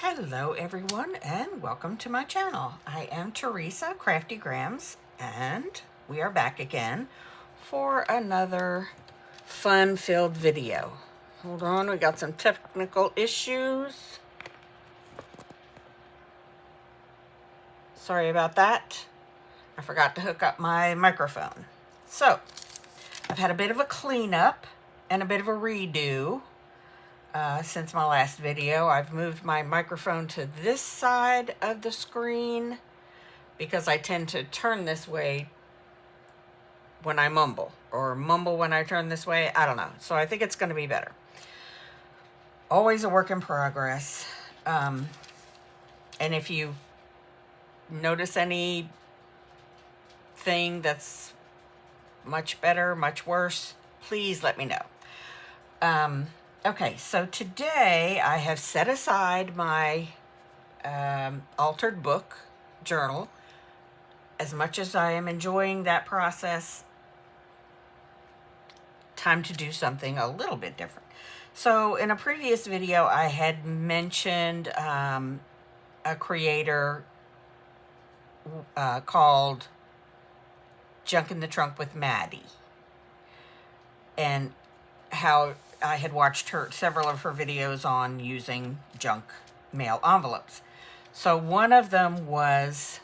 Hello everyone and welcome to my channel. I am Teresa Crafty Grams and we are back again for another fun-filled video. Hold on, we got some technical issues. Sorry about that. I forgot to hook up my microphone. So, I've had a bit of a cleanup and a bit of a redo. Since my last video, I've moved my microphone to this side of the screen because I tend to turn this way when I mumble, or mumble when I turn this way. I don't know. So I think it's going to be better. Always a work in progress. And if you notice anything that's much better, much worse, please let me know. Okay, so today I have set aside my altered book journal. As much as I am enjoying that process, time to do something a little bit different. So in a previous video, I had mentioned a creator called Junk in the Trunk with Maddie, and how I had watched several of her videos on using junk mail envelopes. So one of them was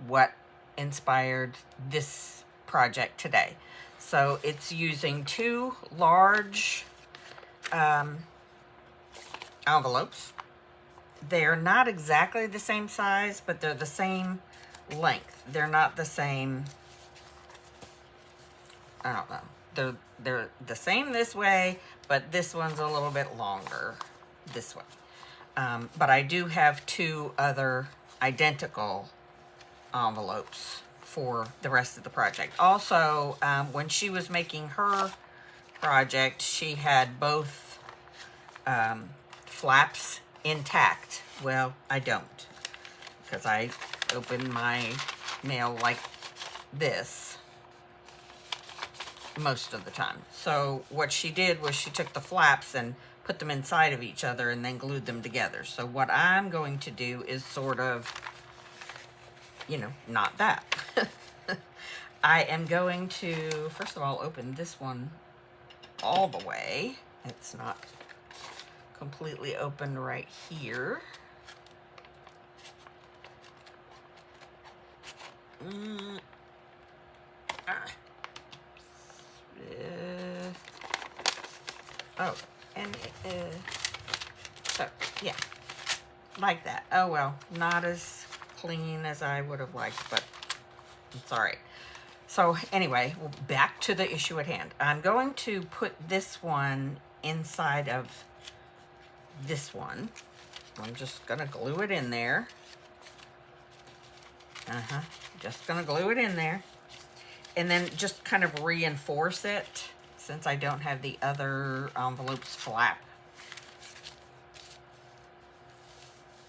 what inspired this project today. So it's using two large envelopes. They're not exactly the same size, but they're the same length. They're not the same, I don't know. They're the same this way, but this one's a little bit longer this way. But I do have two other identical envelopes for the rest of the project. Also, when she was making her project, she had both flaps intact. Well, I don't, because I open my mail like this most of the time. So what she did was she took the flaps and put them inside of each other and then glued them together. So what I'm going to do is sort of, not that. I am going to, first of all, open this one all the way. It's not completely open right here. Oh, and so, yeah, like that. Oh, well, not as clean as I would have liked, but it's all right. So anyway, back to the issue at hand. I'm going to put this one inside of this one. I'm just going to glue it in there. Just going to glue it in there. And then just kind of reinforce it, since I don't have the other envelope's flap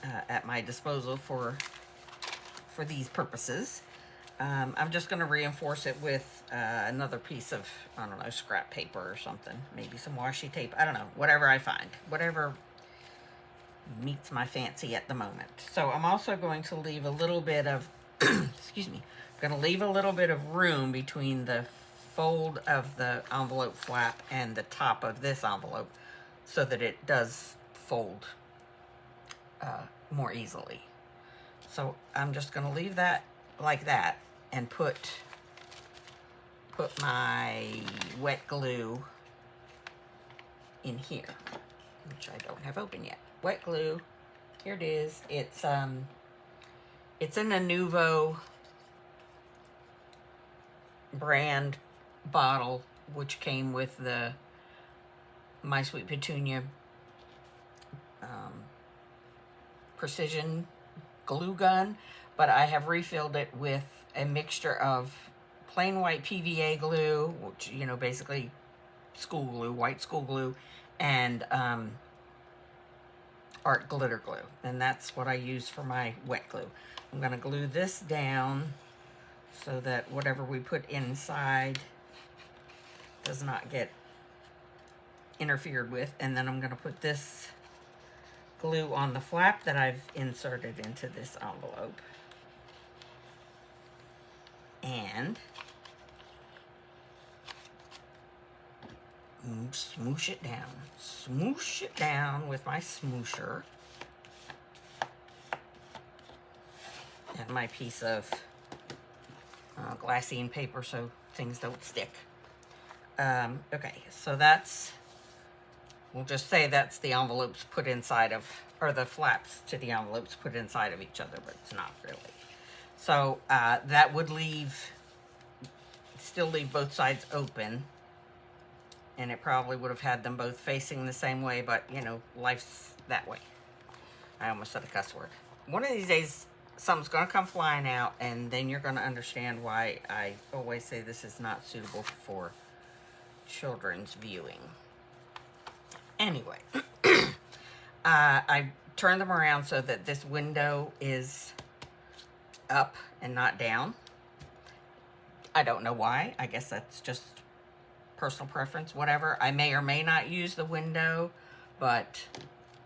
at my disposal for these purposes. I'm just going to reinforce it with another piece of, I don't know, scrap paper or something. Maybe some washi tape. I don't know. Whatever I find. Whatever meets my fancy at the moment. So I'm also going to leave a little bit of, excuse me, I'm going to leave a little bit of room between the fold of the envelope flap and the top of this envelope so that it does fold more easily. So I'm just going to leave that like that and put my wet glue in here, which I don't have open yet. Wet glue, here it is. It's in a Nuvo brand bottle, which came with the My Sweet Petunia precision glue gun, but I have refilled it with a mixture of plain white PVA glue, which, basically school glue, white school glue, and art glitter glue. And that's what I use for my wet glue. I'm going to glue this down so that whatever we put inside does not get interfered with. And then I'm going to put this glue on the flap that I've inserted into this envelope. And smoosh it down. Smoosh it down with my smoosher. And my piece of glassine paper so things don't stick. Okay, so that's, we'll just say that's the envelopes put inside of, or the flaps to the envelopes put inside of each other, but it's not really. So that would still leave both sides open. And it probably would have had them both facing the same way, but you know, life's that way. I almost said a cuss word. One of these days, something's gonna come flying out, and then you're gonna understand why I always say this is not suitable for children's viewing. Anyway, I turned them around so that this window is up and not down. I don't know why. I guess that's just personal preference, whatever. I may or may not use the window, but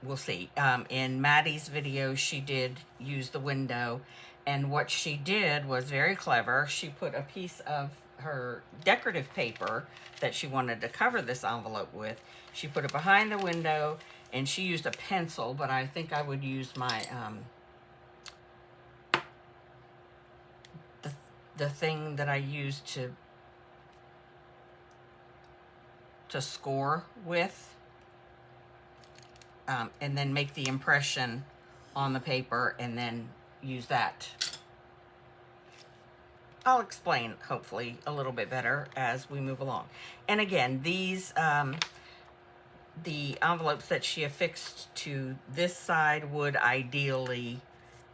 we'll see. In Maddie's video, she did use the window, and what she did was very clever. She put a piece of her decorative paper that she wanted to cover this envelope with. She put it behind the window, and she used a pencil, but I think I would use my the thing that I used to score with, and then make the impression on the paper and then use that. I'll explain, hopefully, a little bit better as we move along. And again, these, the envelopes that she affixed to this side would ideally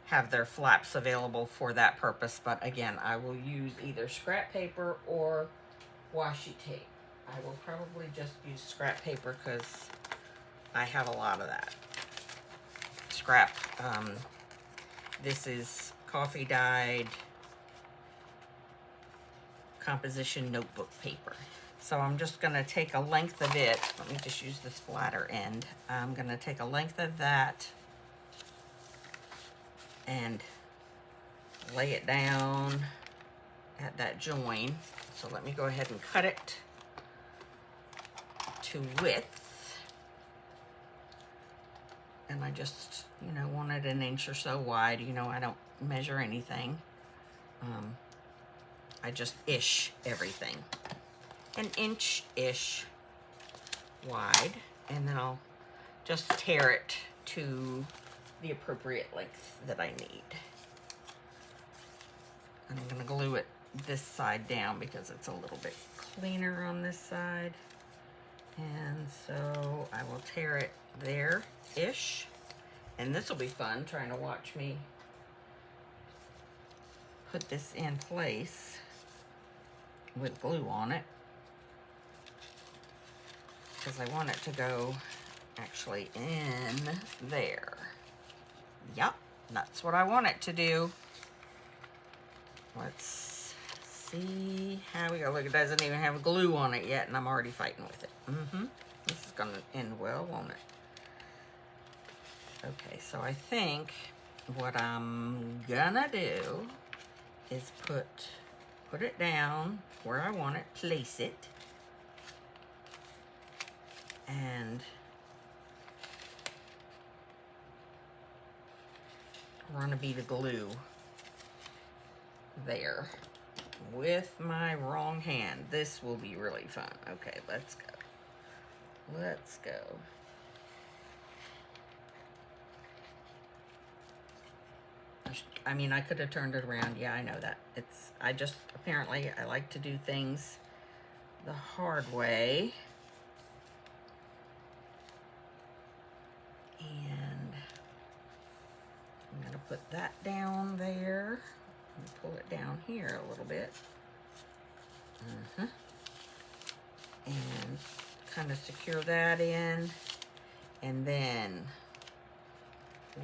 have their flaps available for that purpose. But again, I will use either scrap paper or washi tape. I will probably just use scrap paper because I have a lot of that. Scrap. This is coffee dyed composition notebook paper. So I'm just going to take a length of it. Let me just use this flatter end. I'm going to take a length of that and lay it down at that join. So let me go ahead and cut it to width. And I just, you know, want it an inch or so wide. You know, I don't measure anything. I just ish everything. An inch-ish wide. And then I'll just tear it to the appropriate length that I need. And I'm going to glue it this side down because it's a little bit cleaner on this side. And so I will tear it there-ish. And this will be fun, trying to watch me put this in place with glue on it. Because I want it to go actually in there. Yep, that's what I want it to do. Let's see how we go. Look, it doesn't even have glue on it yet, and I'm already fighting with it. This is going to end well, won't it? Okay, so I think what I'm gonna do is put it down where I want it, place it, and run a bead of glue there with my wrong hand. This will be really fun. Okay, let's go. Let's go. I mean, I could have turned it around. Yeah, I know that. Apparently, I like to do things the hard way. And I'm going to put that down there. And pull it down here a little bit. And kind of secure that in. And then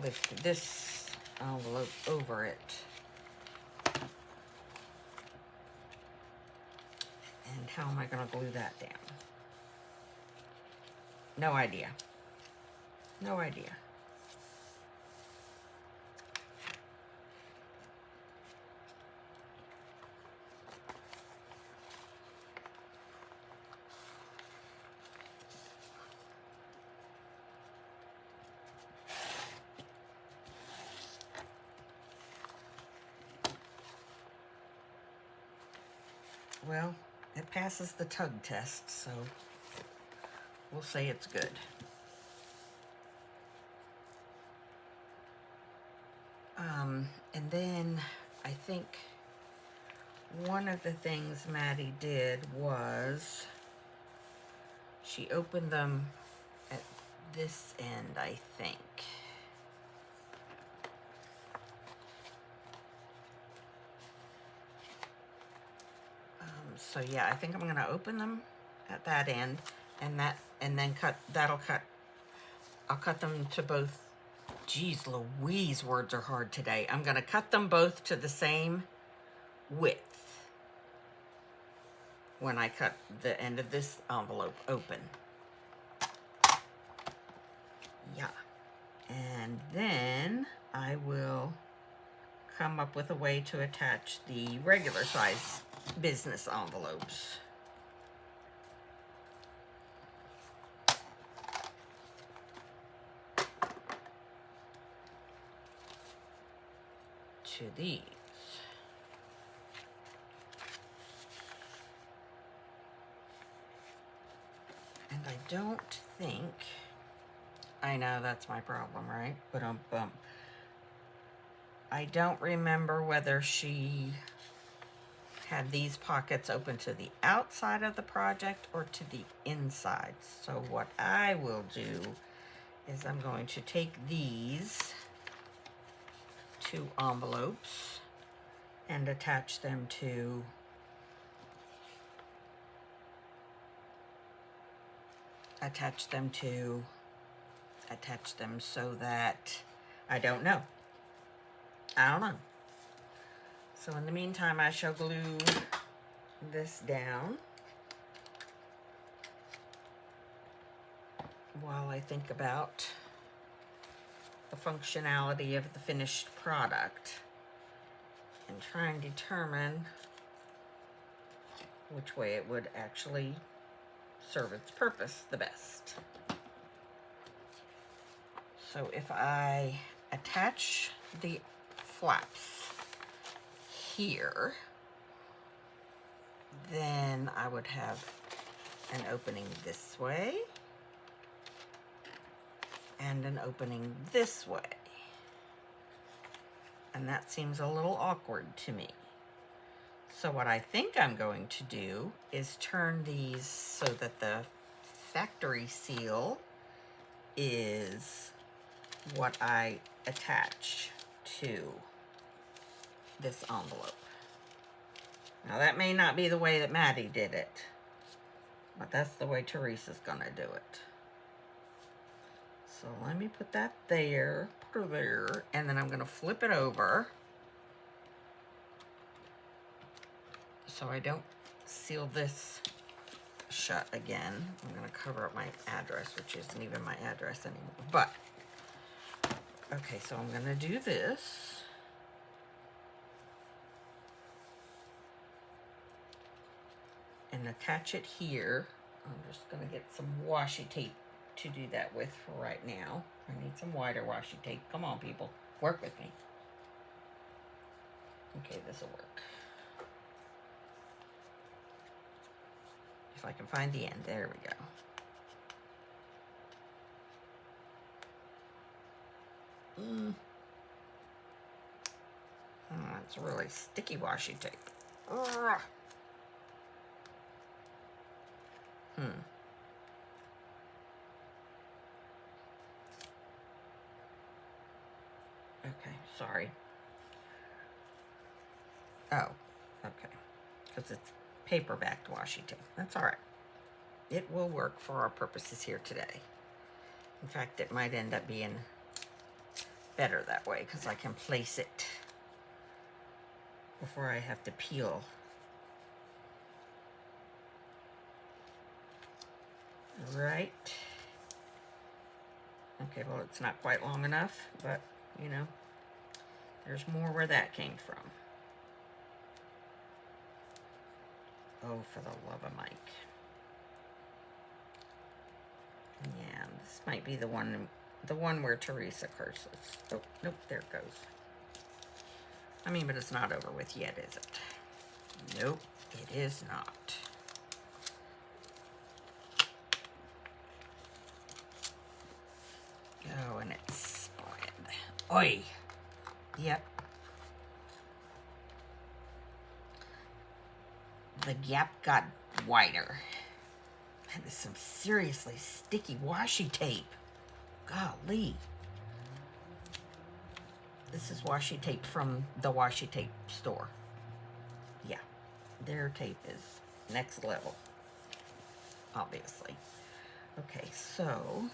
lift this envelope over it. And how am I going to glue that down? No idea. No idea. well, it passes the tug test, so we'll say it's good. And then I think one of the things Maddie did was she opened them at this end, I think. So yeah, I think I'm gonna open them at that end, and then I'll cut them to both. Geez Louise, words are hard today. I'm gonna cut them both to the same width when I cut the end of this envelope open. Yeah. And then I will come up with a way to attach the regular size business envelopes. To these. And I don't think, I know that's my problem, right? But I don't remember whether she had these pockets open to the outside of the project or to the inside. So what I will do is I'm going to take these two envelopes and attach them so that I don't know. So in the meantime, I shall glue this down while I think about the functionality of the finished product and try and determine which way it would actually serve its purpose the best. So if I attach the flaps here, then I would have an opening this way and an opening this way. And that seems a little awkward to me. So what I think I'm going to do is turn these so that the factory seal is what I attach to this envelope. Now that may not be the way that Maddie did it, but that's the way Theresa's gonna do it. So let me put that there, put her there, and then I'm gonna flip it over so I don't seal this shut again. I'm gonna cover up my address, which isn't even my address anymore, but okay, so I'm gonna do this. And attach it here. I'm just gonna get some washi tape to do that with for right now. I need some wider washi tape. Come on, people, work with me. Okay, this will work. If I can find the end, there we go. Oh, it's really sticky washi tape. Ugh. Okay, sorry. Oh, okay. Because it's paper-backed washi tape. That's all right. It will work for our purposes here today. In fact, it might end up being better that way because I can place it before I have to peel. Right. Okay, well, it's not quite long enough, but, you know, there's more where that came from. Oh, for the love of Mike. Yeah, this might be the one where Theresa curses. Oh, nope, there it goes. I mean, but it's not over with yet, is it? Nope. It is not. Oh, and it's spread. Oi! Yep. The gap got wider. That is some seriously sticky washi tape. Golly. This is washi tape from the washi tape store. Yeah, their tape is next level, obviously. Okay, so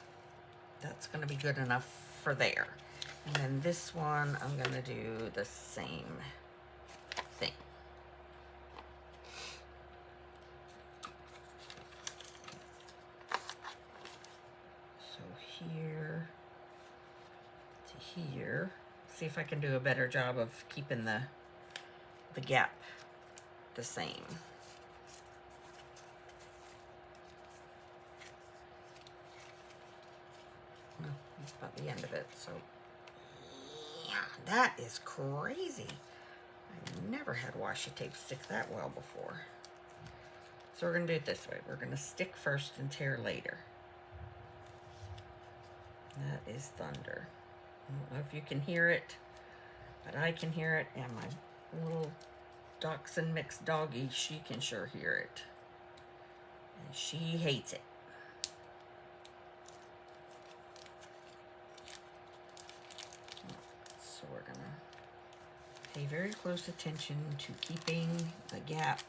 that's going to be good enough for there. And then this one, I'm going to do the same thing. So here to here. See if I can do a better job of keeping the gap the same. Well, that's about the end of it. So yeah, that is crazy. I've never had washi tape stick that well before. So we're gonna do it this way. We're gonna stick first and tear later. That is thunder. I don't know if you can hear it, but I can hear it, and my little dachshund mixed doggy, she can sure hear it. And she hates it. So we're gonna pay very close attention to keeping the gap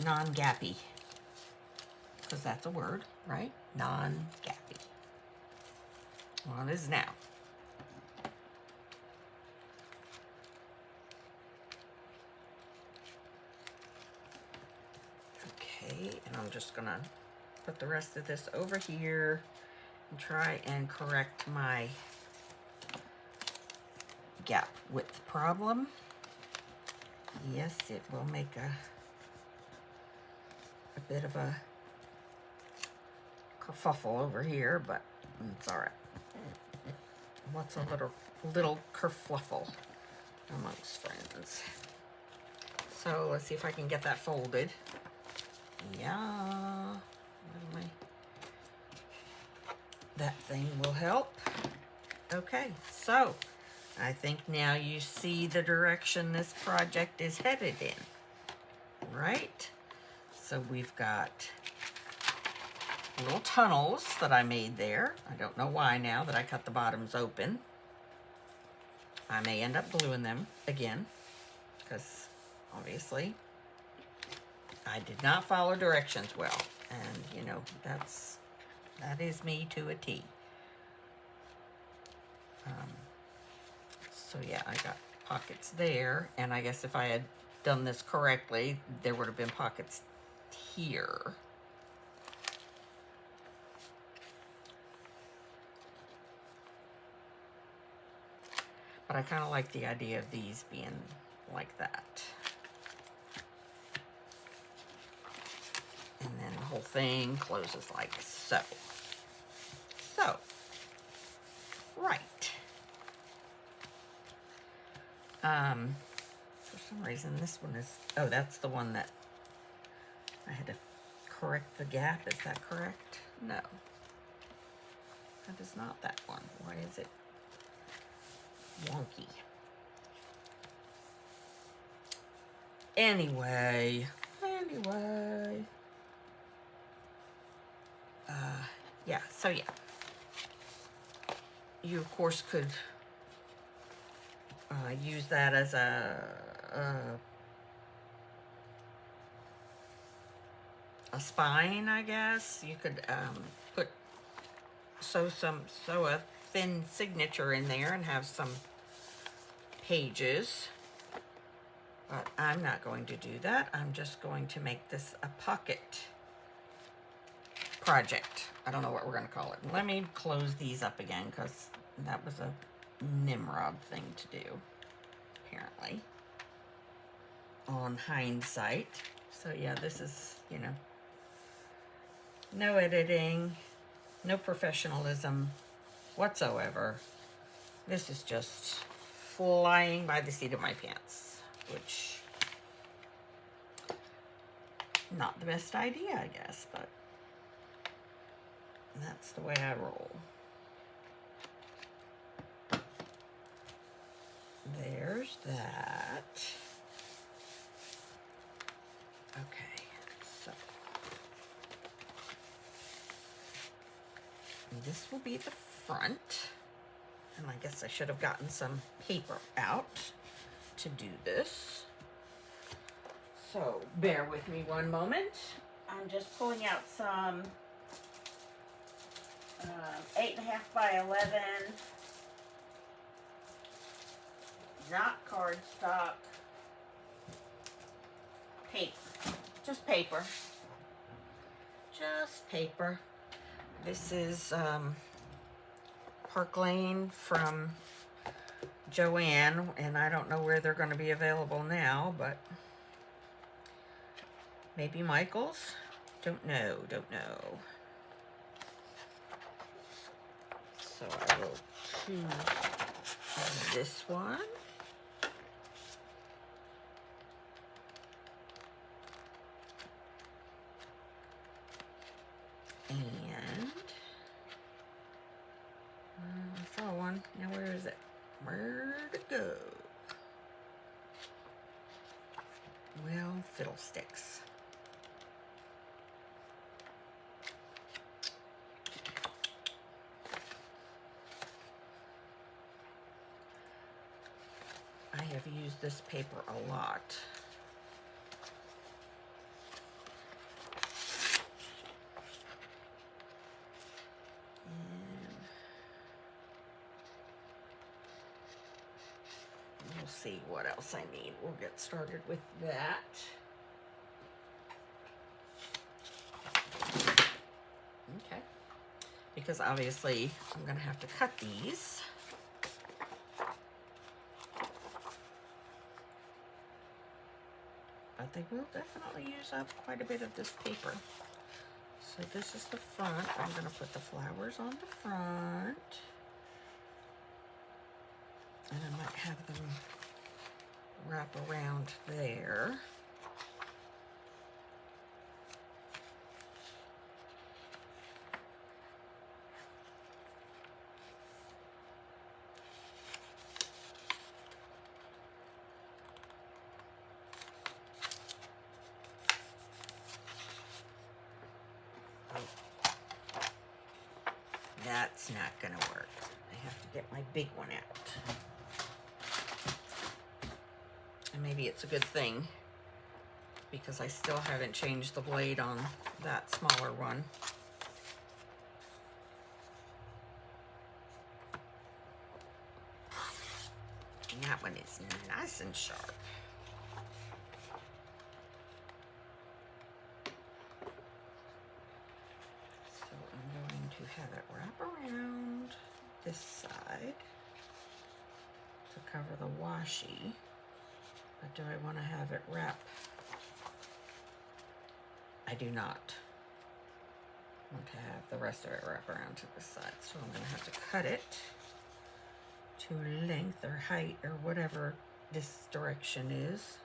non-gappy, because that's a word, right? Non-gappy. Well, it is now. Okay, and I'm just gonna put the rest of this over here and try and correct my gap width problem. Yes, it will make a bit of a kerfuffle over here, but it's all right. What's a little kerfluffle amongst friends? So let's see if I can get that folded. Yeah, that thing will help. Okay, so I think now you see the direction this project is headed in, right? So we've got little tunnels that I made there. I don't know why now that I cut the bottoms open. I may end up gluing them again, because obviously I did not follow directions well. And you know, that is me to a T. So yeah, I got pockets there, and I guess if I had done this correctly, there would have been pockets here. But I kind of like the idea of these being like that. And then the whole thing closes like so. So, right. For some reason this one is, oh, that's the one that I had to correct the gap. Is that correct? No. That is not that one. Why is it wonky? Anyway. Yeah, so yeah. You, of course, could use that as a spine, I guess. You could sew a thin signature in there and have some pages. But I'm not going to do that. I'm just going to make this a pocket project. I don't know what we're going to call it. Let me close these up again, because that was a Nimrod thing to do, apparently, on hindsight. So yeah, this is, you know, no editing, no professionalism whatsoever. This is just flying by the seat of my pants, which Not the best idea, I guess, but that's the way I roll. There's that. Okay, so this will be the front. And I guess I should have gotten some paper out to do this. So bear with me one moment. I'm just pulling out some 8.5 by 11, not cardstock, paper, just paper, just paper. This is Park Lane from Joanne, and I don't know where they're going to be available now, but maybe Michael's? Don't know. So I will choose this one. And I saw one. Now where is it? Where'd it go? Well, fiddlesticks. I have used this paper a lot. And we'll see what else I need. We'll get started with that. Okay. Because obviously I'm going to have to cut these. But they will definitely use up quite a bit of this paper. So this is the front. I'm going to put the flowers on the front. And I might have them wrap around there. That's not gonna work. I have to get my big one out. And maybe it's a good thing because I still haven't changed the blade on that smaller one. And that one is nice and sharp. Have it wrap around this side to cover the washi, but do I want to have it wrap? I do not want to have the rest of it wrap around to this side, so I'm going to have to cut it to length or height or whatever this direction is.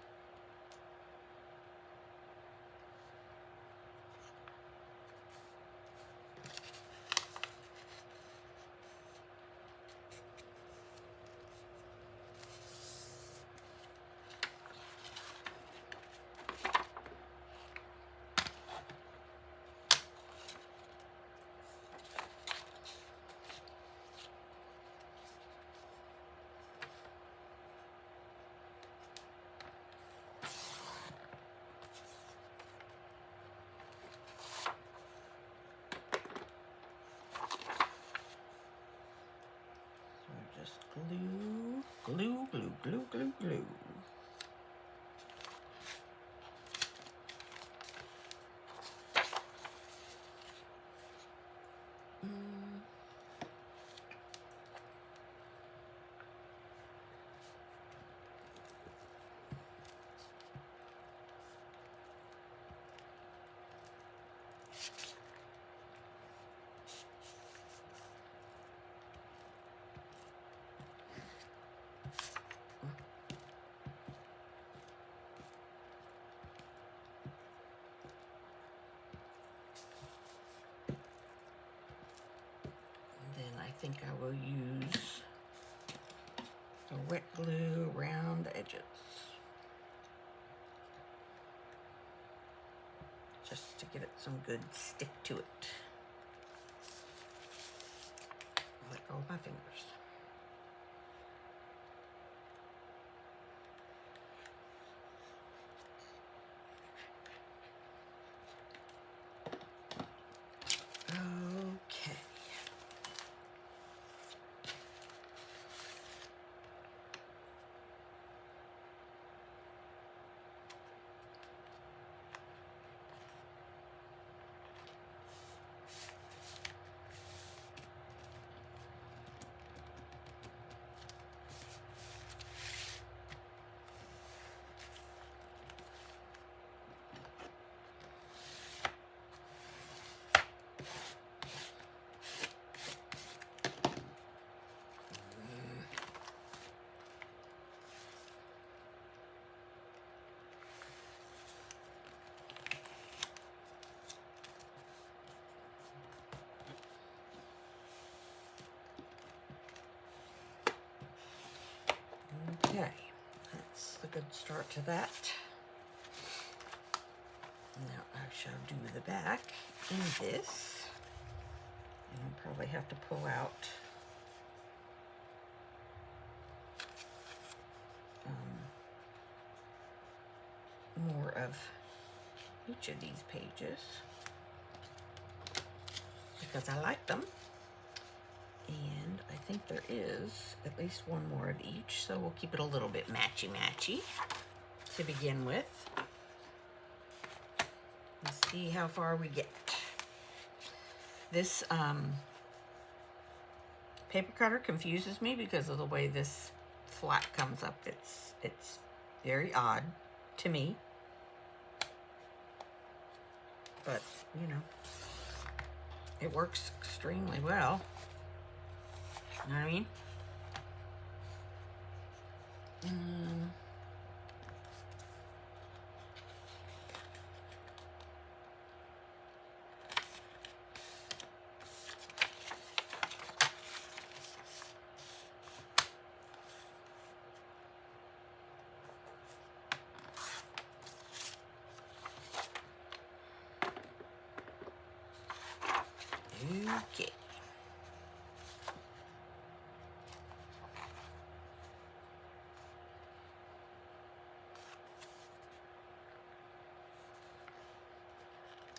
Glue, glue, glue, glue, glue. think I will use the wet glue around the edges, just to give it some good stick to it. Let go of my fingers. Okay. Okay, that's a good start to that. Now I shall do the back in this, and I'll probably have to pull out more of each of these pages because I like them. And I think there is at least one more of each, so we'll keep it a little bit matchy-matchy to begin with. Let's see how far we get. This paper cutter confuses me because of the way this flat comes up. It's very odd to me, but you know, it works extremely well. You know what I mean? Okay.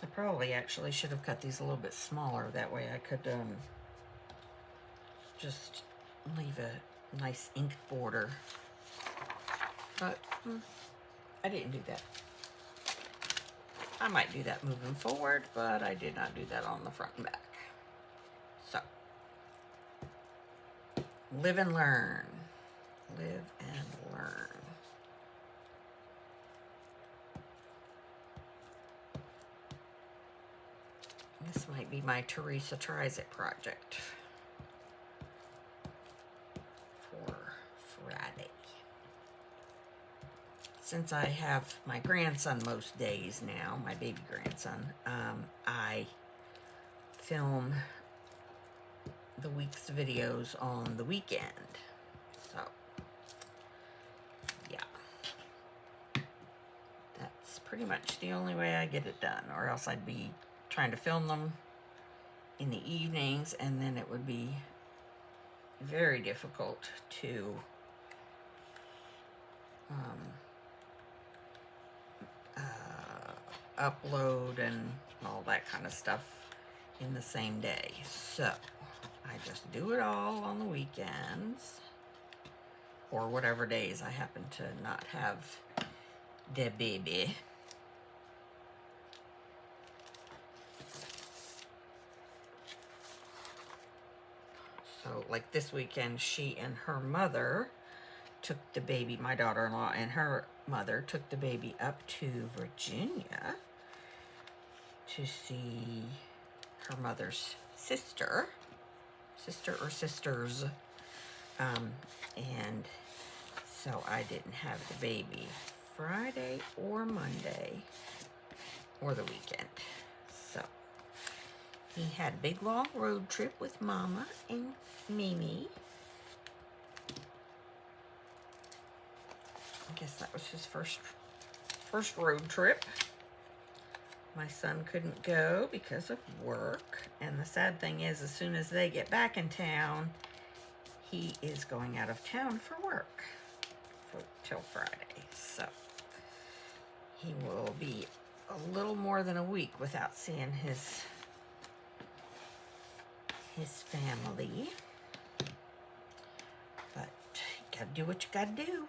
I probably actually should have cut these a little bit smaller. That way I could just leave a nice ink border. But I didn't do that. I might do that moving forward, but I did not do that on the front and back. So, live and learn. Live and learn. This might be my Theresa Tries It project for Friday. Since I have my grandson most days now, my baby grandson, I film the week's videos on the weekend. So, yeah. That's pretty much the only way I get it done, or else I'd be trying to film them in the evenings, and then it would be very difficult to upload and all that kind of stuff in the same day. So I just do it all on the weekends, or whatever days I happen to not have the baby. So like this weekend, she and her mother took the baby, my daughter-in-law and her mother took the baby up to Virginia to see her mother's sister or sisters. And so I didn't have the baby Friday or Monday or the weekend. So He had a big long road trip with Mama and Mimi. I guess that was his first road trip. My son couldn't go because of work. And the sad thing is, as soon as they get back in town, he is going out of town for work till Friday. So he will be a little more than a week without seeing his family. But you gotta do what you gotta do.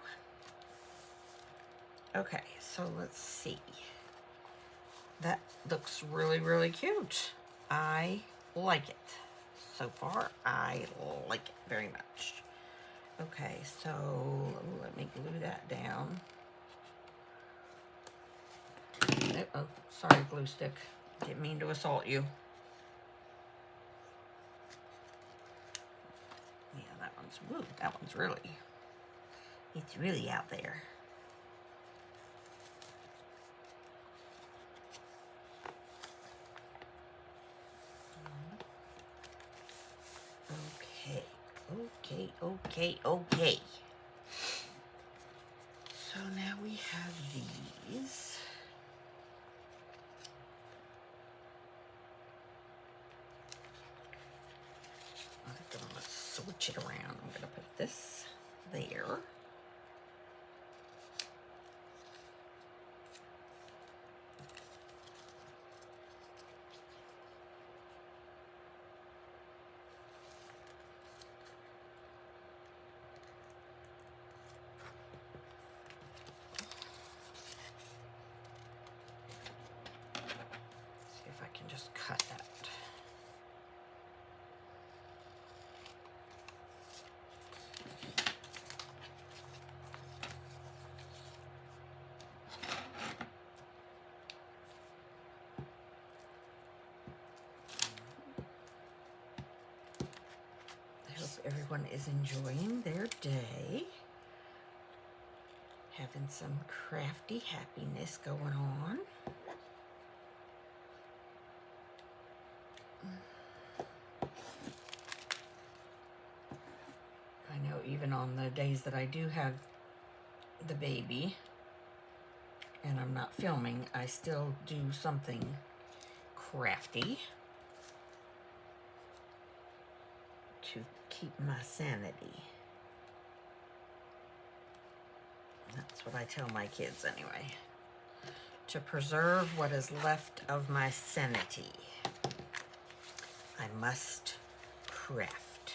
Okay, so let's see. That looks really, really cute. I like it. So far, I like it very much. Okay, so let me glue that down. Oh, sorry, glue stick. Didn't mean to assault you. Yeah, that one's really, it's really out there. Okay. So now we have these. I'm gonna switch it around. I'm gonna put this there. See if I can just cut that. I hope everyone is enjoying their day. Having some crafty happiness going on. I know even on the days that I do have the baby and I'm not filming, I still do something crafty to keep my sanity. That's what I tell my kids anyway. To preserve what is left of my sanity, I must craft.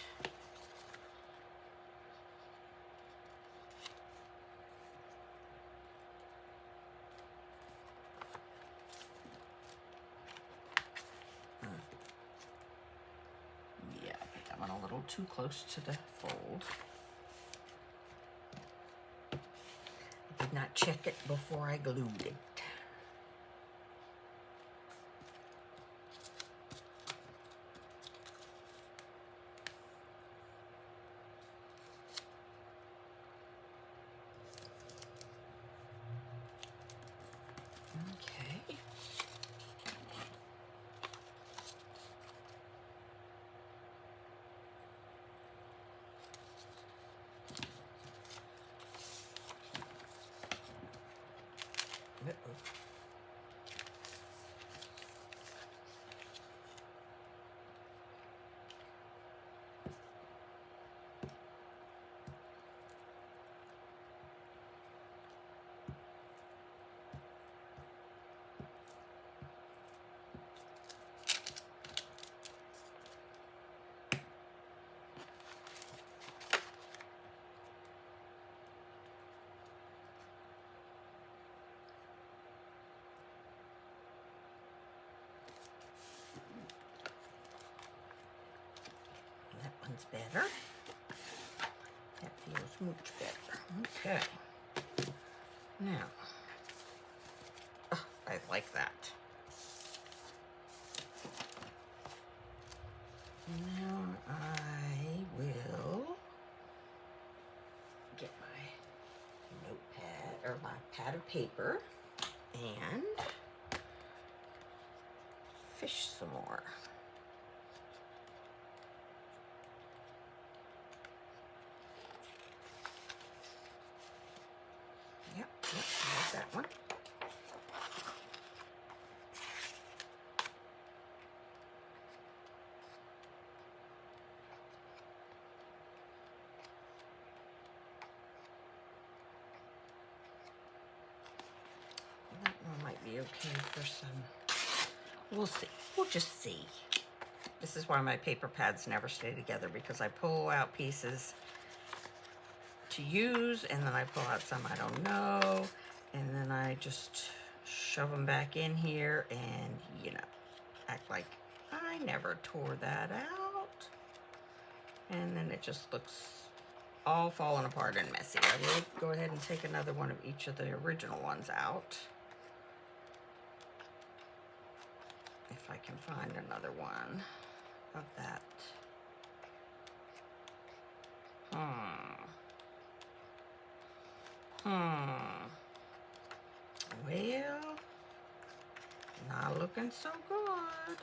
Yeah, I think I went a little too close to the fold. I did not check it before I glued it. Okay. Uh-oh. That one's better. That feels much better. Okay. Now, oh, I like that. Now I will get my notepad or my pad of paper and fish some more. that one. That one might be okay for some. We'll see. We'll just see. This is why my paper pads never stay together, because I pull out pieces to use, and then I pull out some I don't know, and then I just shove them back in here and, you know, act like I never tore that out. And then it just looks all falling apart and messy. I will go ahead and take another one of each of the original ones out, if I can find another one of that. Well, not looking so good.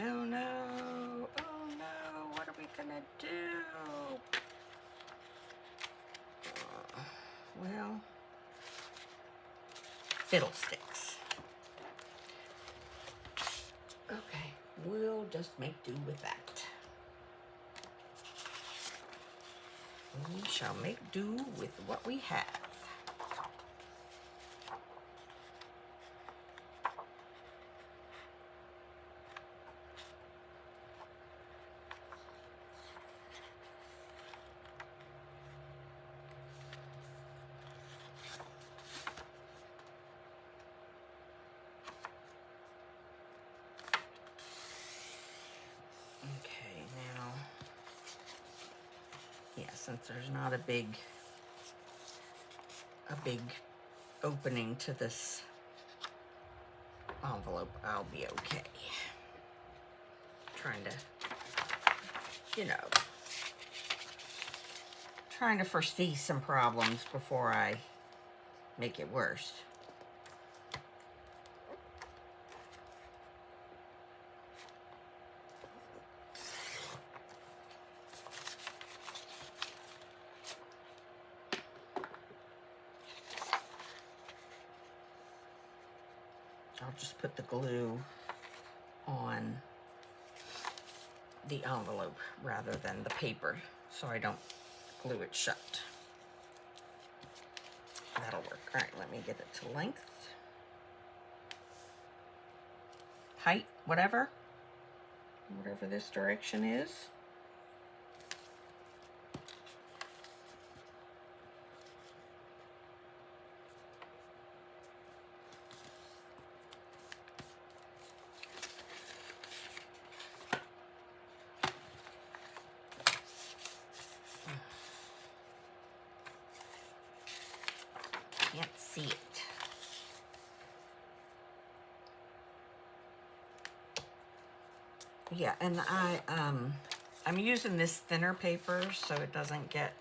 Oh no, oh no, what are we gonna do? Well, fiddlesticks. Okay, we'll just make do with that. We shall make do with what we have. Okay, now, yeah, since there's not a big opening to this envelope, I'll be okay. Trying to, you know, trying to foresee some problems before I make it worse. I'll just put the glue on the envelope rather than the paper, so I don't glue it shut. That'll work. All right, let me get it to length, height, whatever this direction is. Can't see it. Yeah, and I'm using this thinner paper so it doesn't get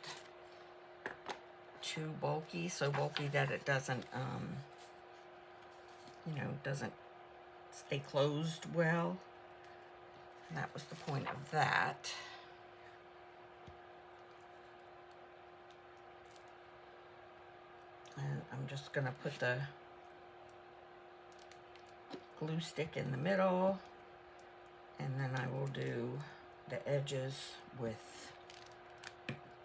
too bulky, so bulky that it doesn't you know, doesn't stay closed well. And that was the point of that. And I'm just gonna put the glue stick in the middle, and then I will do the edges with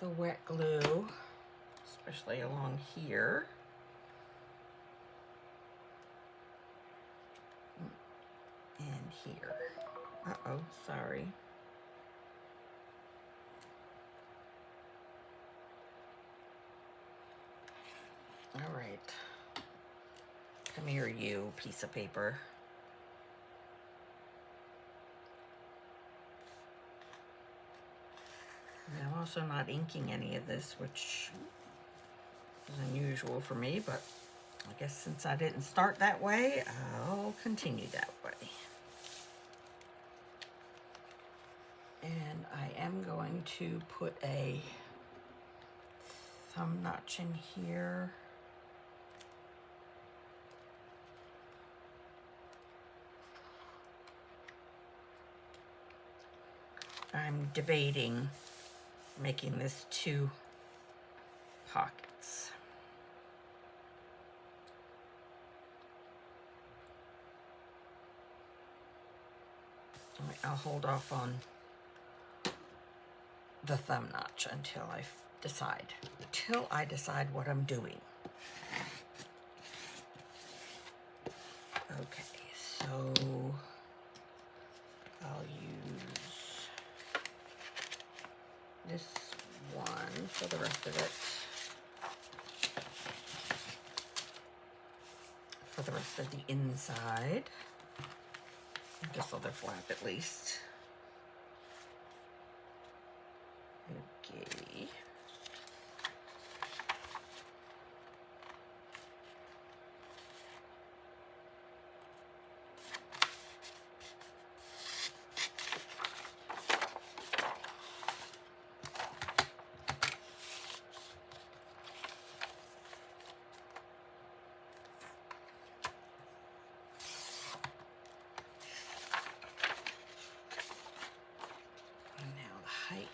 the wet glue, especially along here. And here. Uh-oh, sorry. All right. Come here, you piece of paper. And I'm also not inking any of this, which is unusual for me, but I guess since I didn't start that way, I'll continue that way. And I am going to put a thumb notch in here. I'm debating making this 2 pockets. I'll hold off on the thumb notch until I decide what I'm doing. Okay, so I'll use this one for the rest of it. For the rest of the inside. This other flap at least. Okay. Height.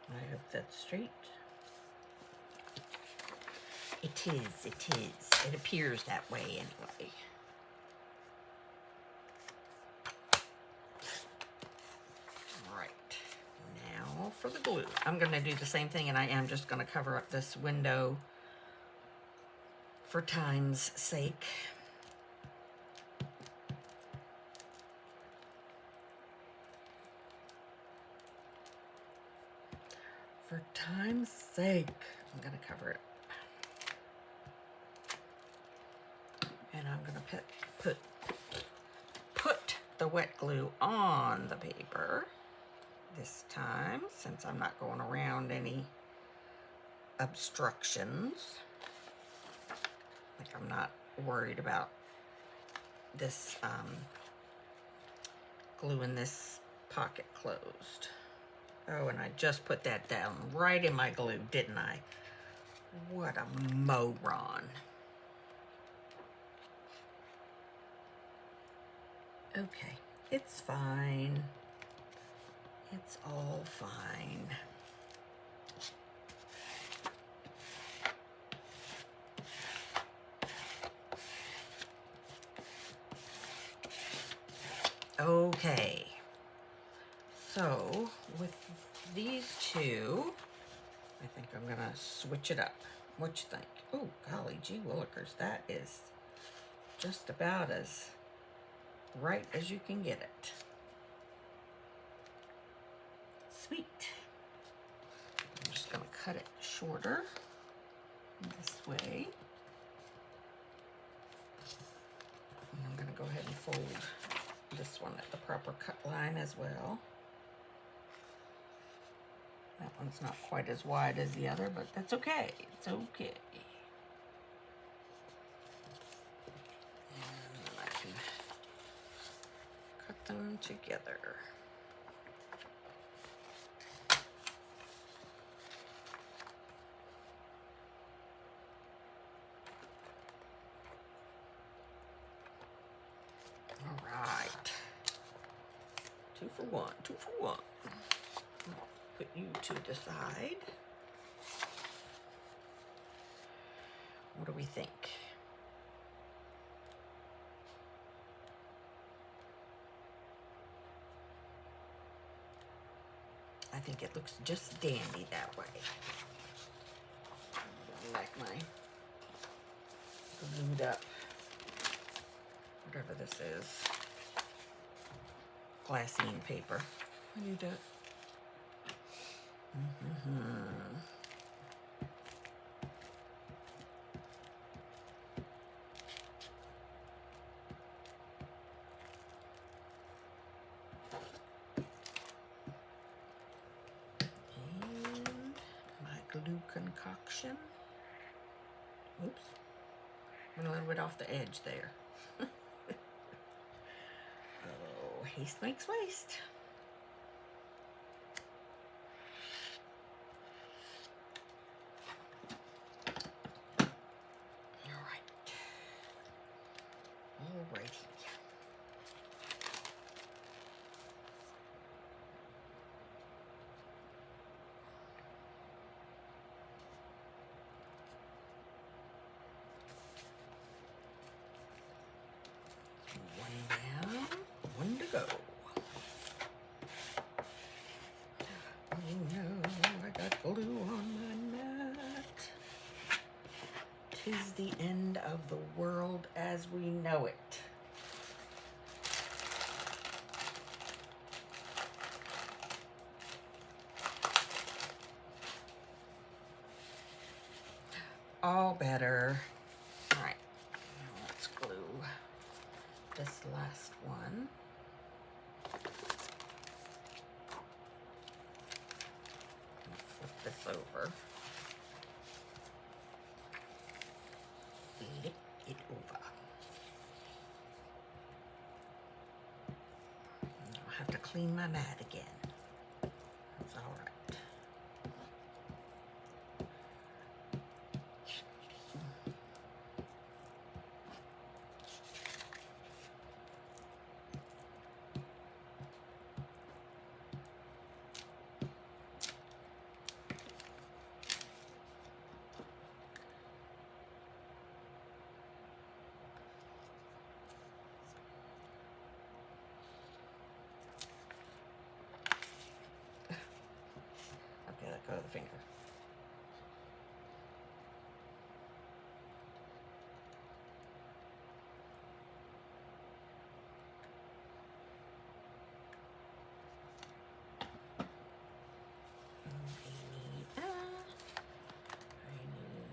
I hope that's straight. It is, it is. It appears that way anyway. Right. Now for the glue. I'm going to do the same thing, and I am just going to cover up this window for time's sake. For time's sake, I'm going to cover it. And I'm going to put the wet glue on the paper this time, since I'm not going around any obstructions. Like, I'm not worried about this gluing this pocket closed. Oh, and I just put that down right in my glue, didn't I? What a moron. Okay, it's fine. It's all fine. Okay, so with these two, I think I'm gonna switch it up. What you think? Oh, golly gee willikers, that is just about as right as you can get it. Sweet. I'm just gonna cut it shorter this way. And I'm gonna go ahead and fold this one at the proper cut line as well. That one's not quite as wide as the other, but that's okay. It's okay. And I can cut them together. All right. 2 for 1, 2 for 1. Put you to the side. What do we think? I think it looks just dandy that way. I like my glued up, whatever this is, glassine paper. Glued up. And my glue concoction. Oops. Went a little bit off the edge there. Oh, haste makes waste. is the end of the world as we know it. All better. All right, now let's glue this last one. Flip this over. Flip it over. I'll have to clean my mat again. That's all right. Okay, let go of the finger. I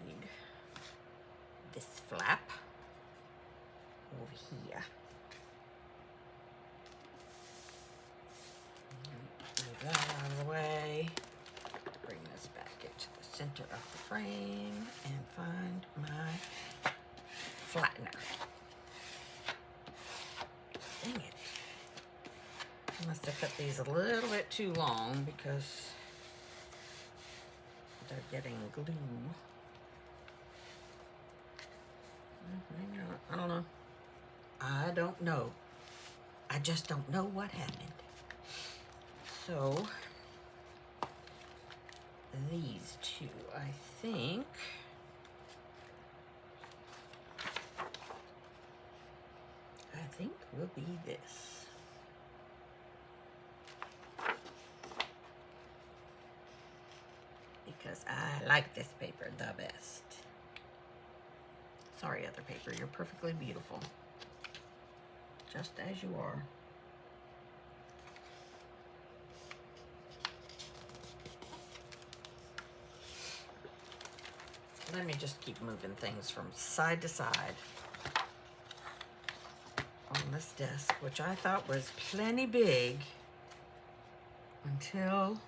need this flap over here. Move that out of the way. Bring this back into the center of the frame and find my flattener. Dang it. I must have cut these a little bit too long because they're getting glue. Maybe not. I don't know. I don't know. I just don't know what happened. So, these two, I think, will be this. Because I like this paper the best. Sorry, other paper, you're perfectly beautiful. Just as you are. Let me just keep moving things from side to side on this desk, which I thought was plenty big until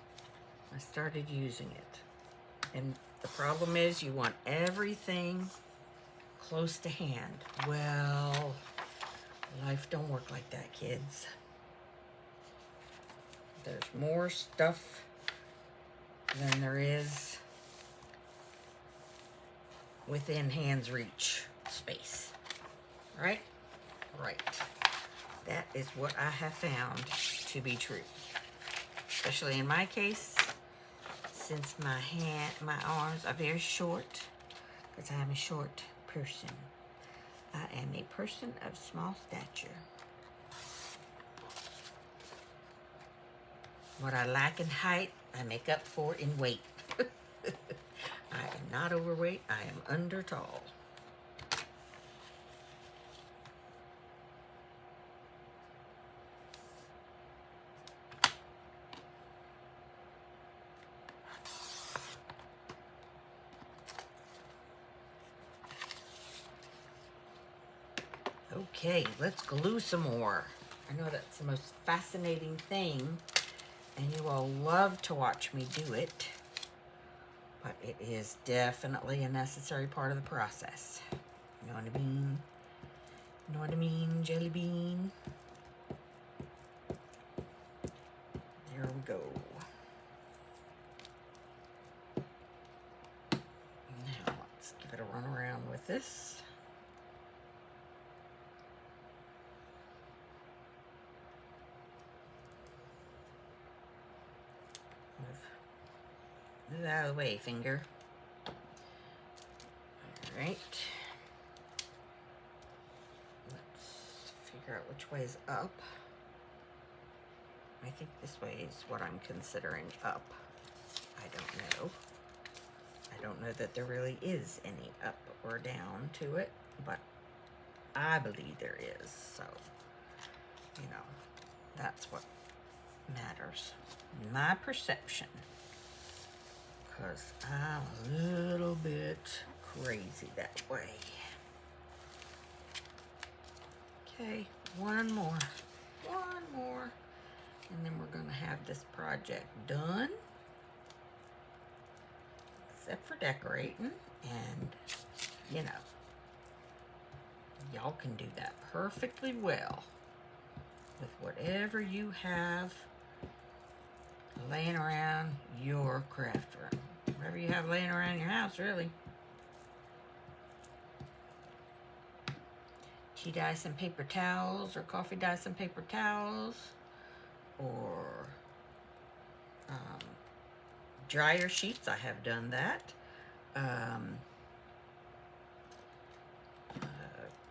I started using it. And the problem is you want everything close to hand. Well, life don't work like that, kids. There's more stuff than there is within hand's reach space. Right? Right. That is what I have found to be true. Especially in my case, since my arms are very short, because I am a short person. I am a person of small stature. What I lack in height, I make up for in weight. I am not overweight, I am under tall. Okay, let's glue some more. I know that's the most fascinating thing, and you all love to watch me do it, but it is definitely a necessary part of the process. You know what I mean? You know what I mean, jelly bean? There we go. Now let's give it a run around with this. Move out of the way, finger. All right. Let's figure out which way is up. I think this way is what I'm considering up. I don't know. I don't know that there really is any up or down to it, but I believe there is. So, you know, that's what matters. My perception. Because I'm a little bit crazy that way. Okay, one more. One more. And then we're going to have this project done. Except for decorating. And, you know, y'all can do that perfectly well with whatever you have laying around your craft room. Whatever you have laying around your house, really. Tea dye some paper towels, or coffee dye some paper towels, or dryer sheets. I have done that.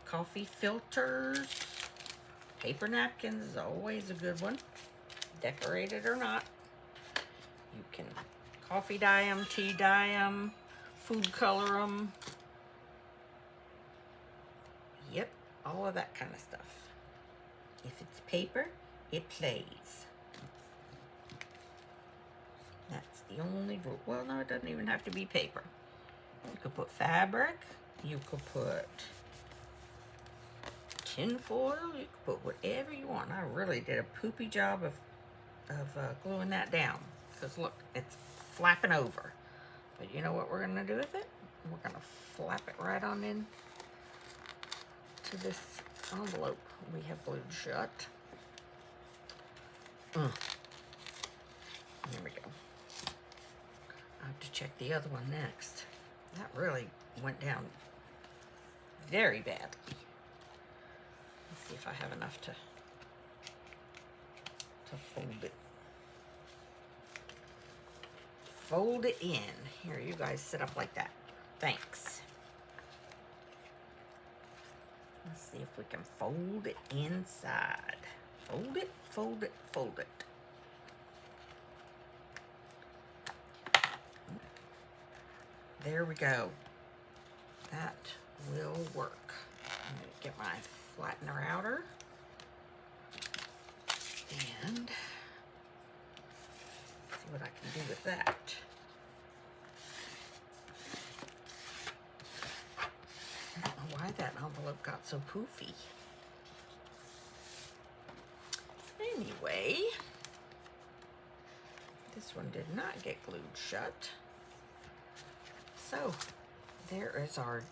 Coffee filters, paper napkins is always a good one, decorated or not. You can coffee dye them, tea dye them, food color them. Yep, all of that kind of stuff. If it's paper, it plays. That's the only rule. Well, no, it doesn't even have to be paper. You could put fabric. You could put tin foil. You could put whatever you want. I really did a poopy job of gluing that down. Because look, it's flapping over. But you know what we're going to do with it? We're going to flap it right on in to this envelope we have glued shut. Here we go. I have to check the other one next. That really went down very badly. Let's see if I have enough to fold it. Fold it in. Here, you guys sit up like that. Thanks. Let's see if we can fold it inside. Fold it, fold it, fold it. There we go. That will work. I'm going to get my flattener outer. And see what I can do with that. I don't know why that envelope got so poofy. Anyway, this one did not get glued shut. So, there is our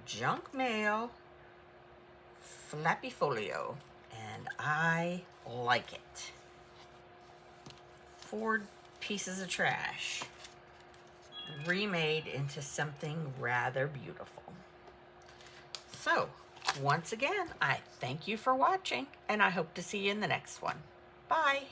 junk mail flappy folio, and I like it. 4 pieces of trash remade into something rather beautiful. So, once again, I thank you for watching, and I hope to see you in the next one. Bye.